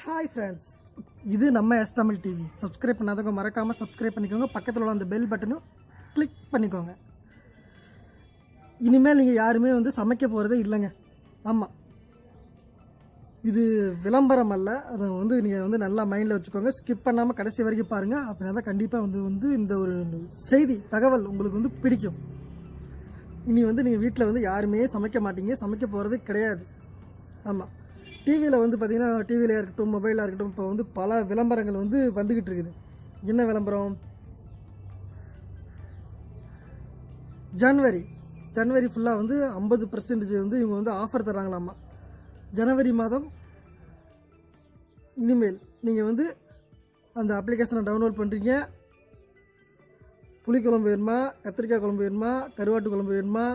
Hi friends, இது நம்ம S Tamil TV. Subscribe பண்ணாதவங்க மறக்காமல் சப்ஸ்கிரைப் பண்ணிக்கோங்க. பக்கத்தில் உள்ள அந்த பெல் பட்டனும் கிளிக் பண்ணிக்கோங்க. இனிமேல் நீங்கள் யாருமே சமைக்க போகிறதே இல்லைங்க. ஆமாம், இது விளம்பரம் அல்ல. அதை நீங்கள் நல்லா மைண்டில் வச்சுக்கோங்க. ஸ்கிப் பண்ணாமல் கடைசி வரைக்கும் பாருங்கள். அப்படின்னா தான் கண்டிப்பாக இந்த ஒரு செய்தி தகவல் உங்களுக்கு பிடிக்கும். இனி நீங்கள் வீட்டில் யாருமே சமைக்க மாட்டீங்க, சமைக்க போகிறது கிடையாது. ஆமாம், டிவியில் பார்த்தீங்கன்னா, டிவியில் இருக்கட்டும், மொபைலாக இருக்கட்டும், இப்போ பல விளம்பரங்கள் வந்துக்கிட்டு இருக்குது. என்ன விளம்பரம்? ஜனவரி ஃபுல்லாக 50% இவங்க ஆஃபர் தராங்களாமா. ஜனவரி மாதம் இனிமேல் நீங்கள் அந்த அப்ளிகேஷனை டவுன்லோட் பண்ணுறீங்க. புளிக்குழம்பு வேணுமா, கத்திரிக்காய் குழம்பு வேணுமா, கருவாட்டு குழம்பு வேணுமா,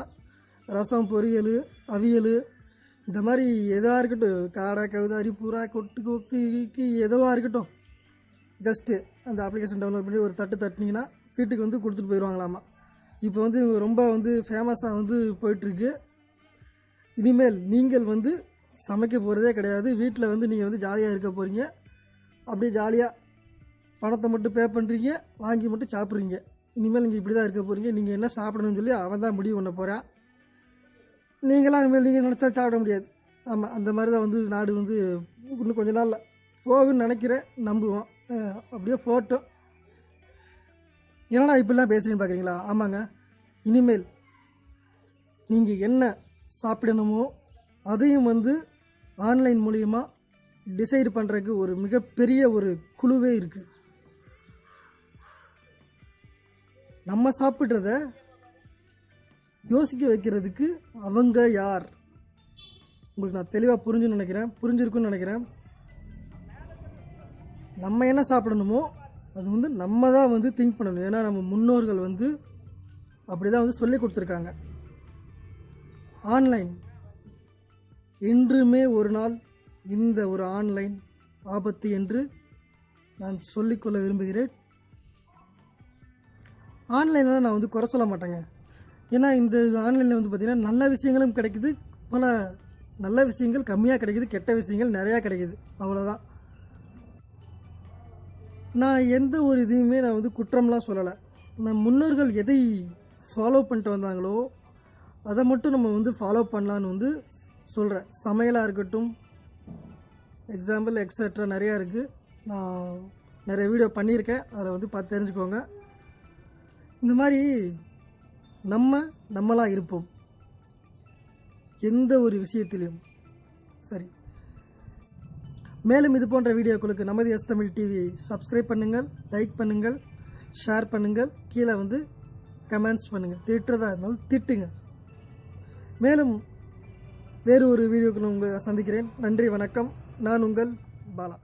ரசம், பொரியல், அவியல், இந்த மாதிரி எதாக இருக்கட்டும், காடை, கவுதாரி, புறா, கொட்டு, கொக்கு, எதுவாக இருக்கட்டும், ஜஸ்ட்டு அந்த அப்ளிகேஷன் டவுன்லோட் பண்ணி ஒரு தட்டினீங்கன்னா வீட்டுக்கு கொடுத்துட்டு போயிடுவாங்களாமா. இப்போ இவங்க ரொம்ப ஃபேமஸாக போயிட்டுருக்கு. இனிமேல் நீங்கள் சமைக்க போகிறதே கிடையாது. வீட்டில் நீங்கள் ஜாலியாக இருக்க போகிறீங்க. அப்படியே ஜாலியாக பணத்தை மட்டும் பே பண்ணுறீங்க, வாங்கி மட்டும் சாப்பிட்றீங்க. இனிமேல் நீங்கள் இப்படி தான் இருக்க போகிறீங்க. நீங்கள் என்ன சாப்பிடணும்னு சொல்லி அவன் தான் முடிவு பண்ண போகிறான். நீங்களாம் இனிமேல் நீங்கள் நினச்சா சாப்பிட முடியாது. ஆமாம், அந்த மாதிரி தான் நாடு இன்னும் கொஞ்ச நாளில் போகுன்னு நினைக்கிறேன், நம்புவோம். அப்படியே போட்டோம். என்னடா இப்படிலாம் பேசுகிறீன்னு பார்க்குறீங்களா? ஆமாங்க, இனிமேல் நீங்கள் என்ன சாப்பிடணுமோ அதையும் ஆன்லைன் மூலிமா டிசைடு பண்ணுறதுக்கு ஒரு மிகப்பெரிய ஒரு குழுவே இருக்குது. நம்ம சாப்பிட்றத யோசிக்க வைக்கிறதுக்கு அவங்க யார்? உங்களுக்கு நான் தெளிவாக புரிஞ்சிருக்குன்னு நினைக்கிறேன். நம்ம என்ன சாப்பிடணுமோ அது நம்ம தான் திங்க் பண்ணணும். ஏன்னா நம்ம முன்னோர்கள் அப்படி தான் சொல்லி கொடுத்துருக்காங்க. ஆன்லைன் என்றுமே ஒரு நாள் இந்த ஒரு ஆன்லைன் ஆபத்து என்று நான் சொல்லிக்கொள்ள விரும்புகிறேன். ஆன்லைனில் நான் குறை சொல்ல மாட்டேங்க. ஏன்னா இந்த ஆன்லைனில் பார்த்திங்கன்னா நல்ல விஷயங்களும் கிடைக்குது, பல நல்ல விஷயங்கள் கம்மியாக கிடைக்குது, கெட்ட விஷயங்கள் நிறையா கிடைக்குது. அவ்வளோதான். நான் எந்த ஒரு இதையுமே நான் குற்றம்லாம் சொல்லலை. நம்ம முன்னோர்கள் எதை ஃபாலோ பண்ணிட்டு வந்தாங்களோ அதை மட்டும் நம்ம ஃபாலோ பண்ணலான்னு சொல்கிறேன். சமையலாக இருக்கட்டும், எக்ஸாம்பிள் எக்ஸட்ரா நிறையா இருக்குது. நான் நிறைய வீடியோ பண்ணியிருக்கேன், அதை பார்த்து தெரிஞ்சுக்கோங்க. இந்த மாதிரி நம்மளாக இருப்போம் எந்த ஒரு விஷயத்திலையும். சரி, மேலும் இது போன்ற வீடியோக்களுக்கு நமது எஸ் தமிழ் டிவியை சப்ஸ்கிரைப் பண்ணுங்கள், லைக் பண்ணுங்கள், ஷேர் பண்ணுங்கள், கீழே கமெண்ட்ஸ் பண்ணுங்கள். திட்டுறதா இருந்தாலும் திட்டுங்க. மேலும் வேறு ஒரு வீடியோக்கள் உங்களை சந்திக்கிறேன். நன்றி, வணக்கம். நான் உங்கள் பாலா.